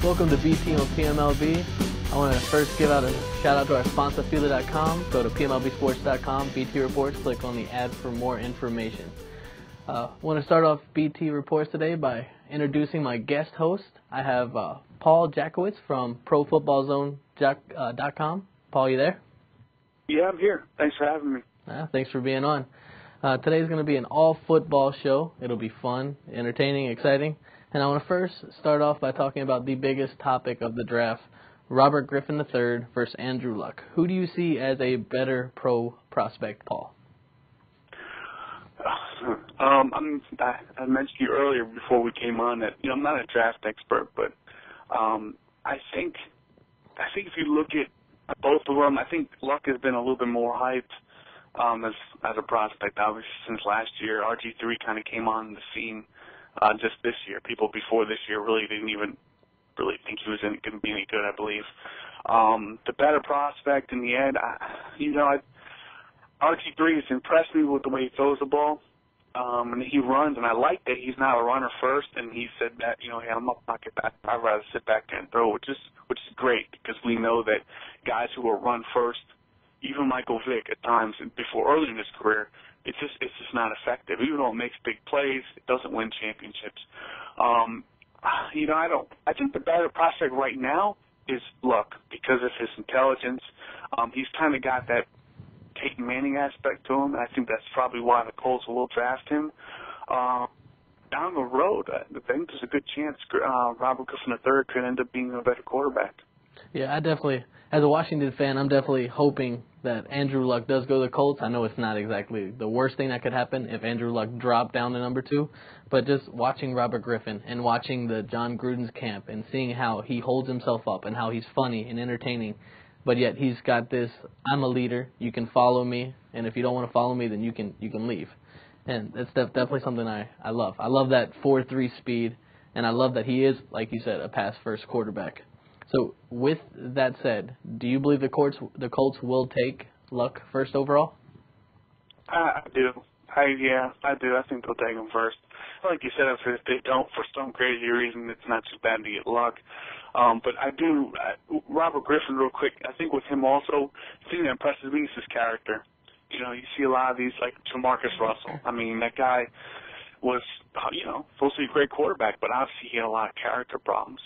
Welcome to B Team on PMLB. I want to first give out a shout out to our sponsor, Feeler.com. Go to PMLBsports.com, BT Reports, click on the ad for more information. I want to start off BT Reports today by introducing my guest host. I have Paul Jackiewicz from ProFootballZone.com. Paul, you there? Yeah, I'm here. Thanks for having me. Thanks for being on. Today's going to be an all-football show. It'll be fun, entertaining, exciting. And I want to first start off by talking about the biggest topic of the draft, Robert Griffin III versus Andrew Luck. Who do you see as a better pro prospect, Paul? I mentioned to you earlier before we came on that I'm not a draft expert, but I think if you look at both of them, I think Luck has been a little bit more hyped as a prospect, obviously, since last year. RGIII kind of came on the scene just this year. People before this year really didn't even really think he was going to be any good, I believe. The better prospect in the end, RG3 has impressed me with the way he throws the ball, and he runs, and I like that he's not a runner first, and he said that, hey, I'm up pocket back. I'd rather sit back there and throw, which is great, because we know that guys who are run first, even Michael Vick at times before early in his career, it's just not effective. Even though it makes big plays, it doesn't win championships. I think the better prospect right now is Luck because of his intelligence. He's kind of got that Peyton Manning aspect to him. I think that's probably why the Colts will draft him. Down the road, I think there's a good chance Robert Griffin III could end up being a better quarterback. Yeah, I definitely, as a Washington fan, I'm definitely hoping that Andrew Luck does go to the Colts. I know it's not exactly the worst thing that could happen if Andrew Luck dropped down to number 2, but just watching Robert Griffin and watching the John Gruden's camp and seeing how he holds himself up and how he's funny and entertaining, but yet he's got this, I'm a leader, you can follow me, and if you don't want to follow me, then you can leave. And that's definitely something I love. I love that 4.3 speed, and I love that he is, like you said, a pass-first quarterback. So with that said, do you believe the Colts will take Luck first overall? I do. I do. I think they'll take him first. Like you said, if they don't, for some crazy reason, it's not too bad to get Luck. But I do. Robert Griffin, real quick, I think with him also, the thing that impresses me is his character. You see a lot of these, like Jamarcus Russell. I mean, that guy was, supposed to be a great quarterback, but obviously he had a lot of character problems.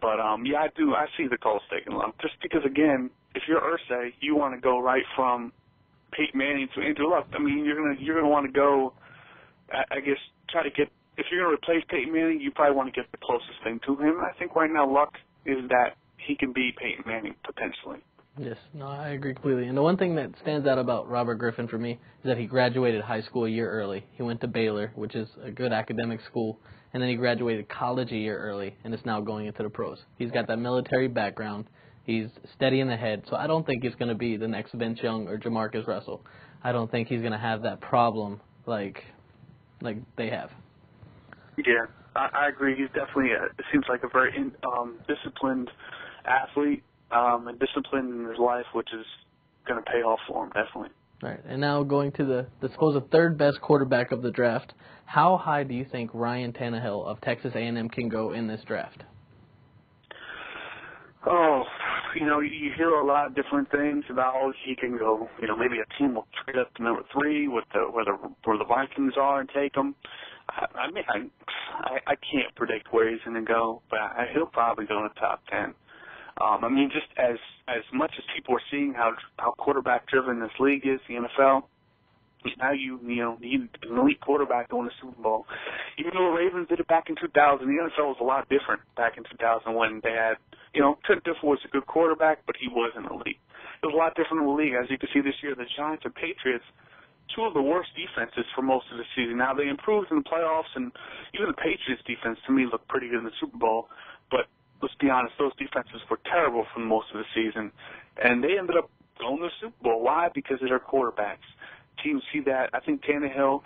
But, I do. I see the Colts taking Luck. Just because, again, if you're Irsay, you want to go right from Peyton Manning to Andrew Luck. I mean, you're gonna want to go, I guess, try to get, if you're going to replace Peyton Manning, you probably want to get the closest thing to him. I think right now Luck is that he can be Peyton Manning, potentially. Yes, no, I agree completely. And the one thing that stands out about Robert Griffin for me is that he graduated high school a year early. He went to Baylor, which is a good academic school, and then he graduated college a year early, and is now going into the pros. He's got that military background. He's steady in the head, so I don't think he's going to be the next Vince Young or Jamarcus Russell. I don't think he's going to have that problem like they have. Yeah, I agree. He's definitely, it seems like a very disciplined athlete. And discipline in his life, which is going to pay off for him, definitely. All right, and now going to the supposed third best quarterback of the draft, how high do you think Ryan Tannehill of Texas A&M can go in this draft? Oh, you hear a lot of different things about he can go. Maybe a team will trade up to number 3 where the Vikings are and take him. I can't predict where he's going to go, but he'll probably go in the top 10. Just as much as people are seeing how quarterback-driven this league is, the NFL, now you need an elite quarterback to win the Super Bowl. Even though the Ravens did it back in 2000, the NFL was a lot different back in 2000 when they had, Trent Dilfer was a good quarterback, but he wasn't elite. It was a lot different in the league. As you can see this year, the Giants and Patriots, 2 of the worst defenses for most of the season. Now, they improved in the playoffs, and even the Patriots' defense, to me, looked pretty good in the Super Bowl, but let's be honest, those defenses were terrible for most of the season, and they ended up going to the Super Bowl. Why? Because of their quarterbacks. Teams see that. I think Tannehill,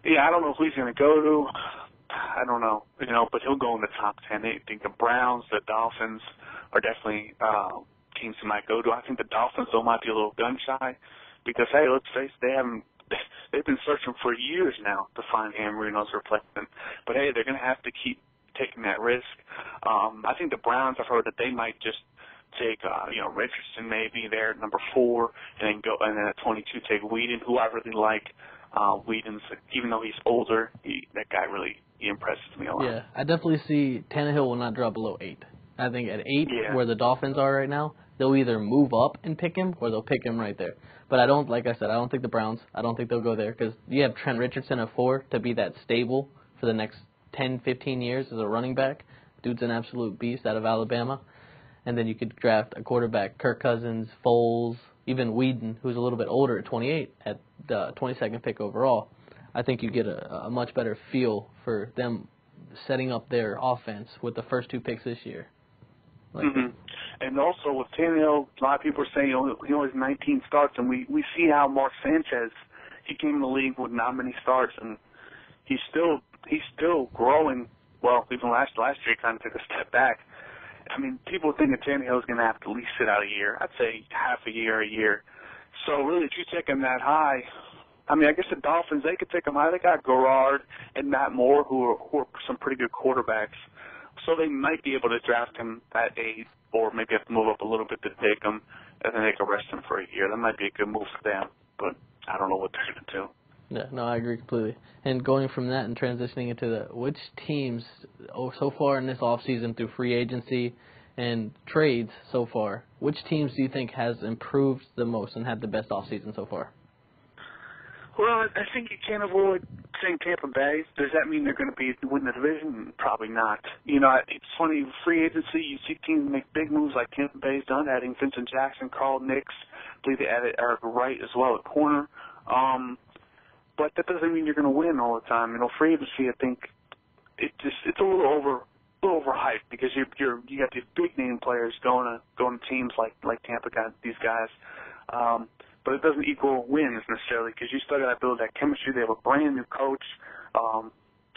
I don't know who he's going to go to. I don't know, but he'll go in the top 10. I think the Browns, the Dolphins are definitely teams he might go to. I think the Dolphins, though, might be a little gun-shy because, hey, let's face it, they've been searching for years now to find Marino's replacement. But, hey, they're going to have to keep taking that risk. I think the Browns, I've heard that they might just take, Richardson maybe there at number 4, and then at 22 take Whedon, who I really like. Whedon's, even though he's older, that guy really impresses me a lot. Yeah, I definitely see Tannehill will not drop below 8. I think at 8, where the Dolphins are right now, they'll either move up and pick him, or they'll pick him right there. But I don't think the Browns, I don't think they'll go there, because you have Trent Richardson at 4 to be that stable for the next 10, 15 years as a running back. Dude's an absolute beast out of Alabama. And then you could draft a quarterback, Kirk Cousins, Foles, even Whedon, who's a little bit older at 28, at the 22nd pick overall. I think you get a much better feel for them setting up their offense with the first 2 picks this year. And also with Tannehill, a lot of people are saying he only has 19 starts, and we see how Mark Sanchez, he came in the league with not many starts, and he's still growing. Well, even last year he kind of took a step back. I mean, people think that Tannehill is going to have to at least sit out a year. I'd say half a year. So really, if you take him that high, I mean, I guess the Dolphins, they could take him high. They got Garrard and Matt Moore, who are some pretty good quarterbacks. So they might be able to draft him at 8, or maybe have to move up a little bit to take him, and then they can rest him for a year. That might be a good move for them, but I don't know what they're going to do. Yeah, no, I agree completely. And going from that and transitioning into which teams so far in this offseason through free agency and trades so far, which teams do you think has improved the most and had the best offseason so far? Well, I think you can't avoid saying Tampa Bay. Does that mean they're going to win the division? Probably not. It's funny, free agency, you see teams make big moves like Tampa Bay's done, adding Vincent Jackson, Carl Nicks. I believe they added Eric Wright as well at corner. But that doesn't mean you're going to win all the time. Free agency, I think it's a little overhyped, because you got these big name players going to teams like Tampa got these guys. But it doesn't equal wins necessarily, because you still got to build that chemistry. They have a brand new coach.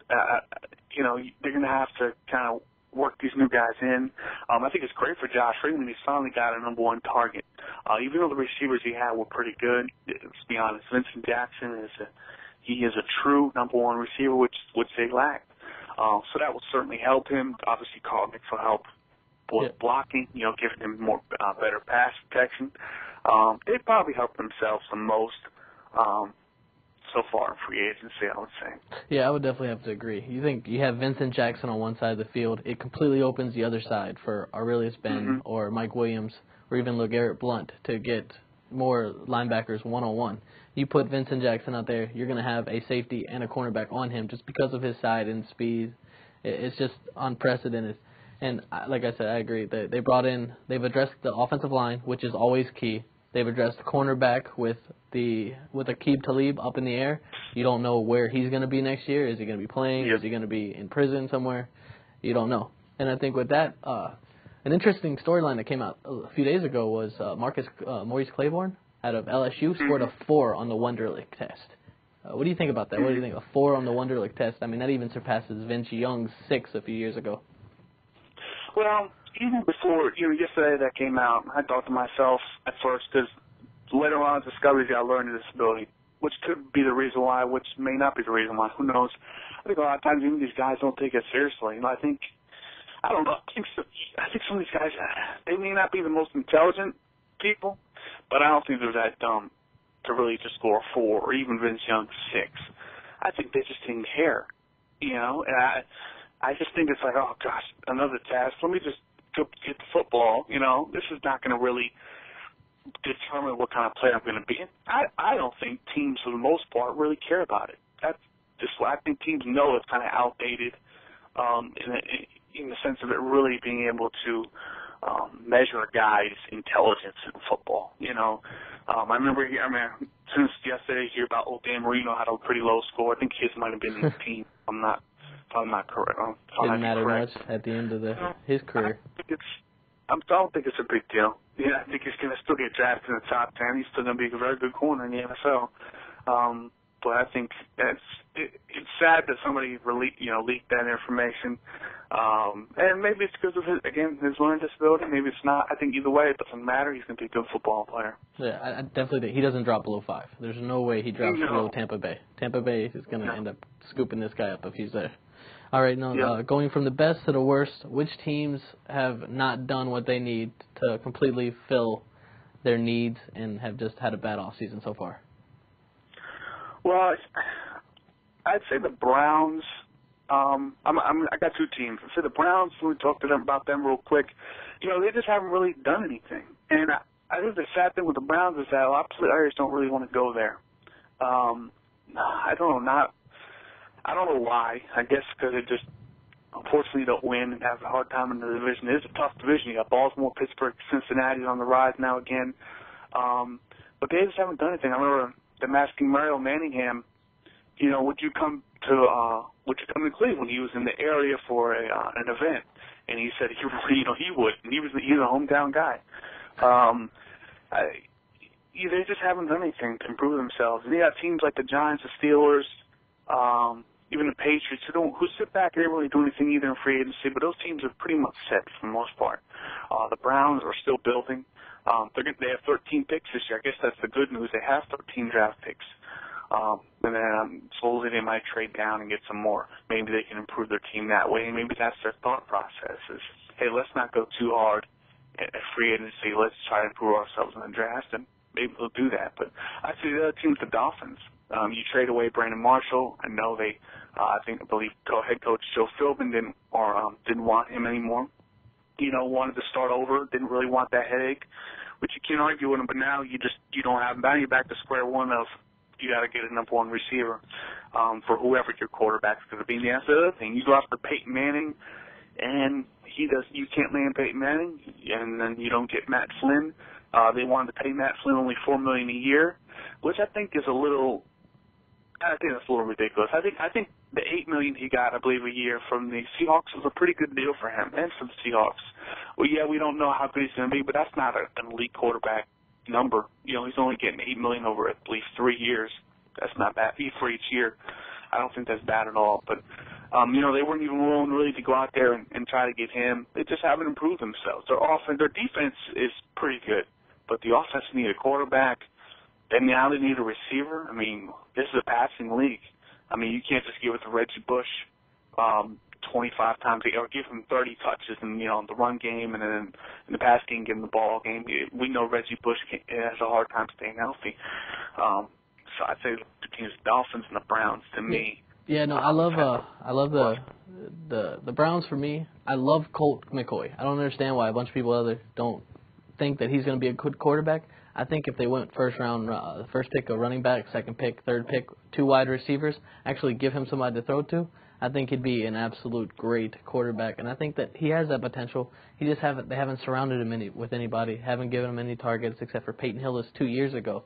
They're going to have to kind of work these new guys in. I think it's great for Josh Freeman. He's finally got a number 1 target. Even though the receivers he had were pretty good, let's be honest, Vincent Jackson is a true number 1 receiver, which they lacked. So that will certainly help him. Obviously, Carl Nicks will help with blocking, giving him more better pass protection. They probably helped themselves the most so far in free agency, I would say. Yeah, I would definitely have to agree. You think you have Vincent Jackson on one side of the field, it completely opens the other side for Aurelius Ben or Mike Williams or even LeGarrette Blount to get more linebackers one-on-one. You put Vincent Jackson out there, you're going to have a safety and a cornerback on him just because of his side and speed. It's just unprecedented. And like I said, I agree. They've addressed the offensive line, which is always key. They've addressed cornerback with Aqib Talib up in the air. You don't know where he's going to be next year. Is he going to be playing? Is he going to be in prison somewhere? You don't know. And I think with that, an interesting storyline that came out a few days ago was Maurice Claiborne out of LSU scored a 4 on the Wonderlic test. What do you think about that? What do you think? A 4 on the Wonderlic test. I mean, that even surpasses Vince Young's 6 a few years ago. Well, even before, yesterday that came out, I thought to myself at first, because later on I discovered he got a learning disability, which could be the reason why, which may not be the reason why. Who knows? I think a lot of times even these guys don't take it seriously. I think some of these guys, they may not be the most intelligent people, but I don't think they're that dumb to really just score a 4 or even Vince Young's 6. I think they just didn't care, and I just think it's like, oh, gosh, another test. Let me just go get the football. This is not going to really determine what kind of player I'm going to be. I don't think teams, for the most part, really care about it. That's just what I think teams know it's kind of outdated in the sense of it really being able to measure a guy's intelligence in football. I remember since yesterday, hear about Dan Marino had a pretty low score. I think his might have been 18. I'm not correct. Didn't matter much at the end of his career. I don't think it's a big deal. Yeah, I think he's going to still get drafted in the top 10. He's still going to be a very good corner in the NFL. But I think it's sad that somebody leaked that information. And maybe it's because of his learning disability. Maybe it's not. I think either way, it doesn't matter. He's going to be a good football player. Yeah, I definitely think he doesn't drop below 5. There's no way he drops below Tampa Bay. Tampa Bay is going to end up scooping this guy up if he's there. All right, now going from the best to the worst, which teams have not done what they need to completely fill their needs and have just had a bad offseason so far? Well, I'd say the Browns. I got two teams. I'd say the Browns. We talked to them about them real quick. They just haven't really done anything. And I think the sad thing with the Browns is that a lot of players don't really want to go there. I don't know. I don't know why. I guess because they just unfortunately don't win and have a hard time in the division. It is a tough division. You got Baltimore, Pittsburgh, Cincinnati on the rise now again. But they just haven't done anything. I remember them asking Mario Manningham, would you come to Cleveland? He was in the area for an event, and he said he would, and he's a hometown guy. They just haven't done anything to improve themselves. And you got teams like the Giants, the Steelers, even the Patriots who sit back and they don't really do anything either in free agency, but those teams are pretty much set for the most part. The Browns are still building. They have 13 picks this year. I guess that's the good news. They have 13 draft picks. And then slowly they might trade down and get some more. Maybe they can improve their team that way, and maybe that's their thought process is, hey, let's not go too hard at free agency. Let's try to improve ourselves in the draft, and maybe they'll do that. But I see the other team's the Dolphins. You trade away Brandon Marshall. I know I believe head coach Joe Philbin didn't want him anymore. Wanted to start over. Didn't really want that headache, which you can't argue with him. But now you don't have him. Now you're back to square one of you got to get a number one receiver for whoever your quarterback's going to be. And that's the other thing. You go after Peyton Manning, and you can't land Peyton Manning, and then you don't get Matt Flynn. They wanted to pay Matt Flynn only $4 million a year, which I think is a little. I think that's a little ridiculous. I think the $8 million he got, I believe, a year from the Seahawks was a pretty good deal for him and for the Seahawks. Well, yeah, we don't know how good he's going to be, but that's not an elite quarterback number. He's only getting $8 million over at least 3 years. That's not bad for each year. I don't think that's bad at all. But they weren't even willing really to go out there and try to get him. They just haven't improved themselves. Their defense is pretty good, but the offense needed a quarterback. And now they need a receiver. I mean, this is a passing league. I mean, you can't just give it to Reggie Bush 25 times or give him 30 touches in the run game, and then in the pass game, give him the ball game. We know Reggie Bush has a hard time staying healthy. So I'd say the teams, the Dolphins and the Browns, to me. Yeah, no, I love the Browns for me. I love Colt McCoy. I don't understand why a bunch of people don't think that he's going to be a good quarterback. I think if they went first pick a running back, second pick, third pick, 2 wide receivers, actually give him somebody to throw to, I think he'd be an absolute great quarterback. And I think that he has that potential. They haven't surrounded him with anybody, haven't given him any targets except for Peyton Hillis 2 years ago.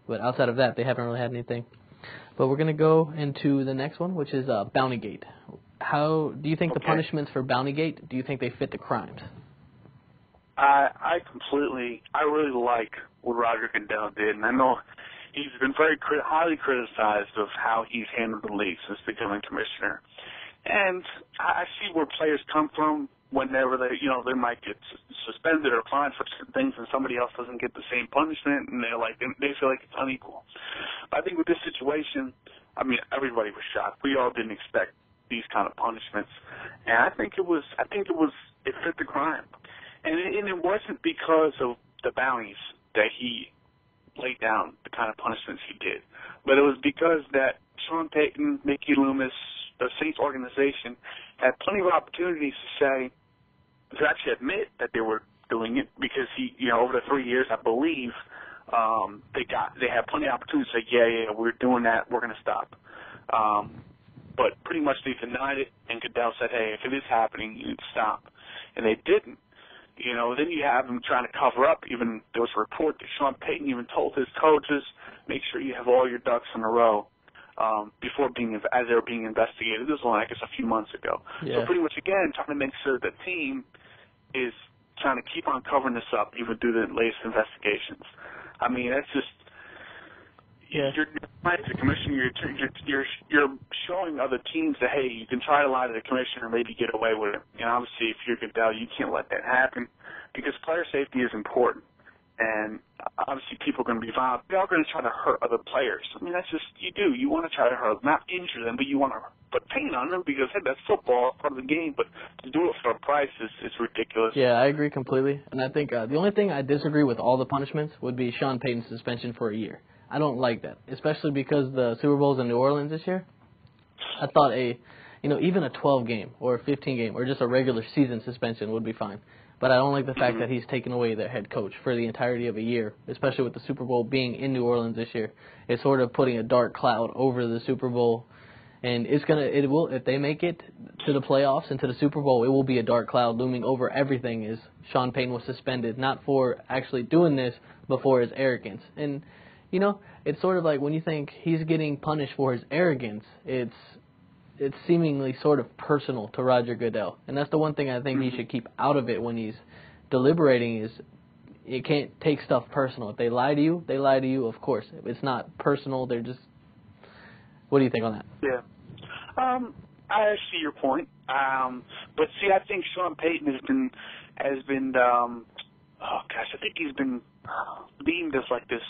But outside of that, they haven't really had anything. But we're going to go into the next one, which is Bountygate. How do you think the punishments for Bountygate, do you think they fit the crimes? I really like what Roger Goodell did, and I know he's been very highly criticized of how he's handled the league since becoming commissioner. And I see where players come from whenever they might get suspended or fined for certain things, and somebody else doesn't get the same punishment, and they feel like it's unequal. But I think with this situation, I mean, everybody was shocked. We all didn't expect these kind of punishments, and I think it fit the crime. And it wasn't because of the bounties that he laid down, the kind of punishments he did, but it was because that Sean Payton, Mickey Loomis, the Saints organization had plenty of opportunities to actually admit that they were doing it, because over the 3 years, I believe, they had plenty of opportunities to say, yeah, we're doing that, we're going to stop. But pretty much they denied it, and Goodell said, hey, if it is happening, you need to stop. And they didn't. Then you have them trying to cover up. Even there was a report that Sean Payton even told his coaches, make sure you have all your ducks in a row before as they were being investigated. This was only, I guess, a few months ago. Yeah. So pretty much, again, trying to make sure the team is trying to keep on covering this up even through the latest investigations. I mean, that's just you're as a commissioner, you're showing other teams that, hey, you can try to lie to the commissioner and maybe get away with it. And obviously, if you're Goodell, you can't let that happen, because player safety is important. And obviously people are going to be violent. They're all going to try to hurt other players. I mean, that's just, you do. You want to try to hurt them, not injure them, but you want to put pain on them because, hey, that's football, part of the game. But to do it for a price is ridiculous. Yeah, I agree completely. And I think the only thing I disagree with all the punishments would be Sean Payton's suspension for a year. I don't like that, especially because the Super Bowl's in New Orleans this year. I thought even a 12-game or a 15-game or just a regular season suspension would be fine. But I don't like the fact that he's taken away their head coach for the entirety of a year, especially with the Super Bowl being in New Orleans this year. It's sort of putting a dark cloud over the Super Bowl, and it will if they make it to the playoffs and to the Super Bowl, it will be a dark cloud looming over everything. Is Sean Payton was suspended not for actually doing this, but for his arrogance. And it's sort of like when you think he's getting punished for his arrogance, it's seemingly sort of personal to Roger Goodell. And that's the one thing I think he should keep out of it when he's deliberating is you can't take stuff personal. If they lie to you, they lie to you, of course. If it's not personal, they're just... What do you think on that? Yeah. I see your point. But see, I think Sean Payton has been I think he's been deemed as like this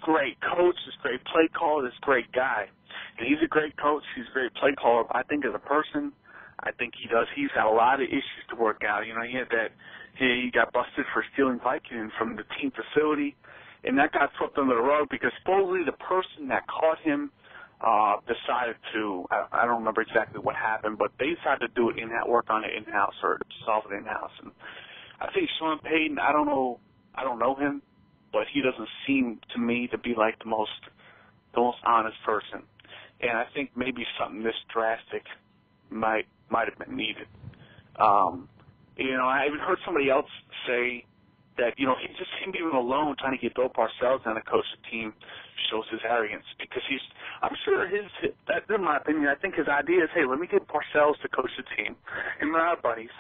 great coach, this great play caller, this great guy. And he's a great coach. He's a great play caller. I think as a person, I think he's had a lot of issues to work out. He got busted for stealing Vicodin from the team facility, and that got swept under the rug because supposedly the person that caught him decided to, I don't remember exactly what happened, but they decided to do it work on it in-house or solve it in-house. And I think Sean Payton, I don't know him, but he doesn't seem to me to be like the most honest person. And I think maybe something this drastic might have been needed. I even heard somebody else say that, just him being alone trying to get Bill Parcells on to coach the team shows his arrogance because I'm sure in my opinion, I think his idea is, hey, let me get Parcells to coach the team. And we're our buddies.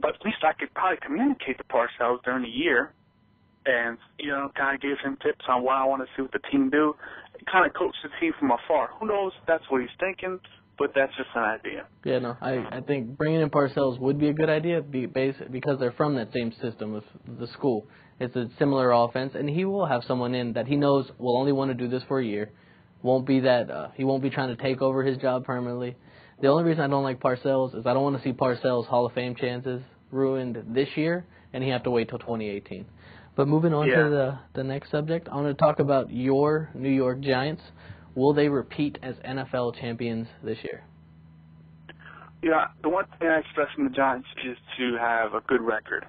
But at least I could probably communicate to Parcells during the year and, kind of give him tips on what I want to see what the team do. Kind of coach the team from afar. Who knows if that's what he's thinking, but that's just an idea. Yeah, no, I think bringing in Parcells would be a good idea because they're from that same system with the school. It's a similar offense, and he will have someone in that he knows will only want to do this for a year. Won't be that he won't be trying to take over his job permanently. The only reason I don't like Parcells is I don't want to see Parcells' Hall of Fame chances ruined this year, and he have to wait till 2018. But moving on to the next subject, I want to talk about your New York Giants. Will they repeat as NFL champions this year? Yeah, the one thing I expect from the Giants is to have a good record.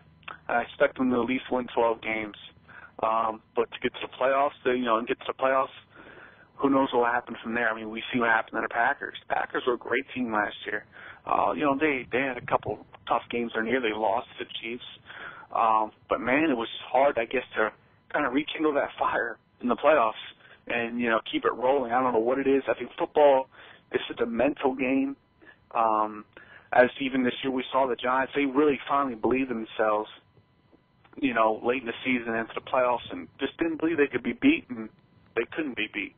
I expect them to at least win 12 games. But to get to the playoffs, who knows what will happen from there? I mean, we see what happened to the Packers. The Packers were a great team last year. They had a couple tough games there near. They lost to the Chiefs. But, man, it was hard, I guess, to kind of rekindle that fire in the playoffs and, keep it rolling. I don't know what it is. I think football is just a mental game. As even this year we saw the Giants, they really finally believed in themselves, late in the season into the playoffs and just didn't believe they could be beaten. They couldn't be beat.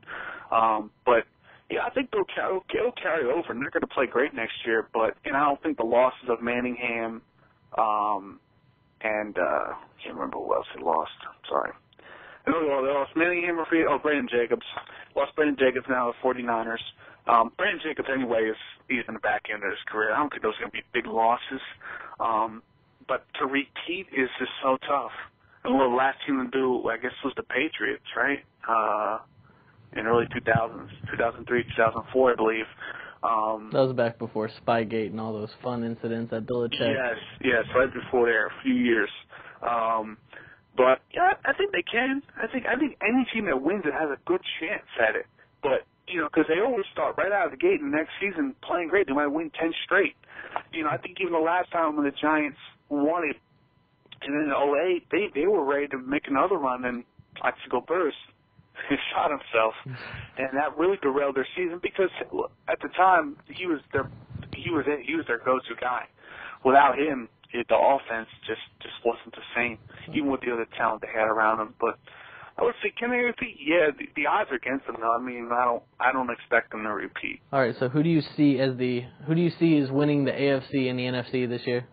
But, yeah, I think they'll carry over, and they're going to play great next year. But I don't think the losses of Manningham and I can't remember who else they lost. Sorry. They lost Manningham or Brandon Jacobs. Lost Brandon Jacobs now to the 49ers. Brandon Jacobs, anyway, he's in the back end of his career. I don't think those are going to be big losses. But to repeat is just so tough. And the last team to do, I guess, was the Patriots, right? In early 2000s, 2003, 2004, I believe. That was back before Spygate and all those fun incidents at Belichick. Yes, right before there, a few years. But yeah, I think they can. I think any team that wins it has a good chance at it. But because they always start right out of the gate in the next season playing great, they might win 10 straight. I think even the last time when the Giants won it, and then in 2008, they were ready to make another run, and Plaxico Burress shot himself, and that really derailed their season because at the time he was their go-to guy. Without him, the offense just wasn't the same, even with the other talent they had around them. But I would say, can they repeat? Yeah, the odds are against them, though. I mean, I don't expect them to repeat. All right, so who do you see as winning the AFC and the NFC this year?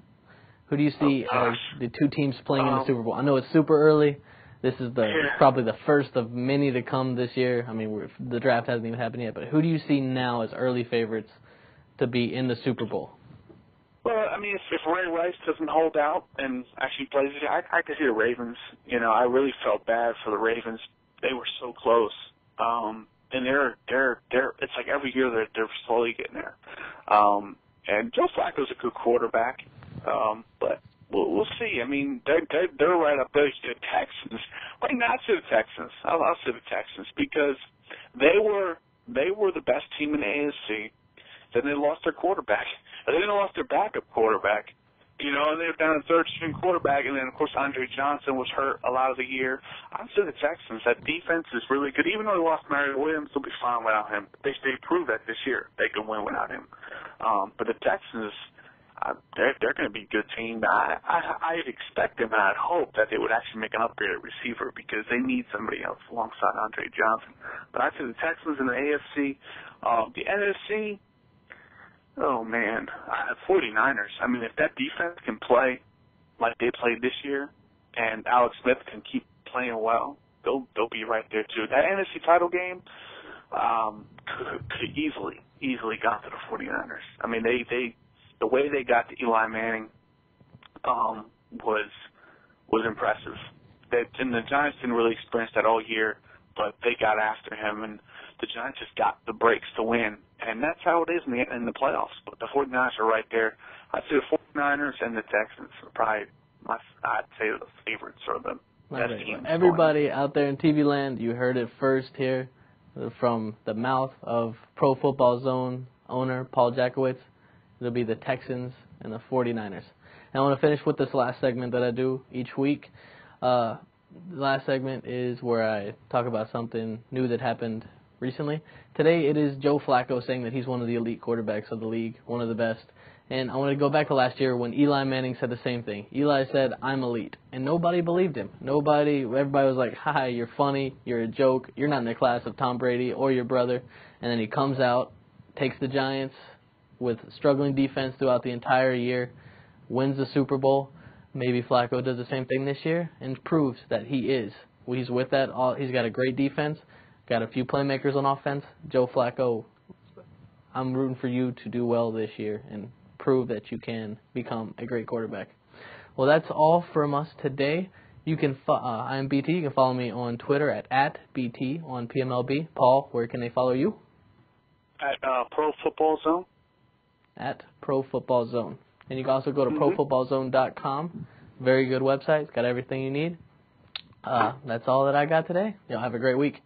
Who do you see as the two teams playing in the Super Bowl? I know it's super early. This is probably the first of many to come this year. I mean, the draft hasn't even happened yet. But who do you see now as early favorites to be in the Super Bowl? Well, I mean, if Ray Rice doesn't hold out and actually plays it, I could see the Ravens. You know, I really felt bad for the Ravens. They were so close. And they're it's like every year they're slowly getting there. And Joe Flacco's a good quarterback. But we'll see. I mean, they're right up there. The Texans. Why not say the Texans? I'll say the Texans because they were the best team in the AFC. Then they lost their quarterback. And then they lost their backup quarterback. You know, and they were down a third-string quarterback, and then, of course, Andre Johnson was hurt a lot of the year. I'm saying the Texans, that defense is really good. Even though they lost Marino Williams, they'll be fine without him. They proved that this year. They can win without him. But the Texans, they're going to be a good team. I'd expect them, and I'd hope that they would actually make an upgrade at receiver because they need somebody else alongside Andre Johnson. But I'd say the Texans and the AFC. The NFC, oh, man, 49ers. I mean, if that defense can play like they played this year and Alex Smith can keep playing well, they'll be right there, too. That NFC title game could easily got to the 49ers. I mean, the way they got to Eli Manning was impressive. And the Giants didn't really experience that all year, but they got after him, and the Giants just got the breaks to win. And that's how it is in the playoffs. But the 49ers are right there. I'd say the 49ers and the Texans are probably, I'd say, the favorites or the best teams. Everybody out there in TV land, you heard it first here from the mouth of Pro Football Zone owner Paul Jackiewicz. It'll be the Texans and the 49ers. And I want to finish with this last segment that I do each week. The last segment is where I talk about something new that happened recently. Today it is Joe Flacco saying that he's one of the elite quarterbacks of the league, one of the best. And I want to go back to last year when Eli Manning said the same thing. Eli said, "I'm elite." And nobody believed him. Everybody was like, "Hi, you're funny, you're a joke, you're not in the class of Tom Brady or your brother." And then he comes out, takes the Giants with struggling defense throughout the entire year, wins the Super Bowl. Maybe Flacco does the same thing this year and proves that he is. He's with that. He's got a great defense, got a few playmakers on offense. Joe Flacco, I'm rooting for you to do well this year and prove that you can become a great quarterback. Well, that's all from us today. You can I'm BT. You can follow me on Twitter at BT on PMLB. Paul, where can they follow you? At Pro Football Zone. At Pro Football Zone. And you can also go to profootballzone.com. Very good website. It's got everything you need. That's all that I got today. Y'all have a great week.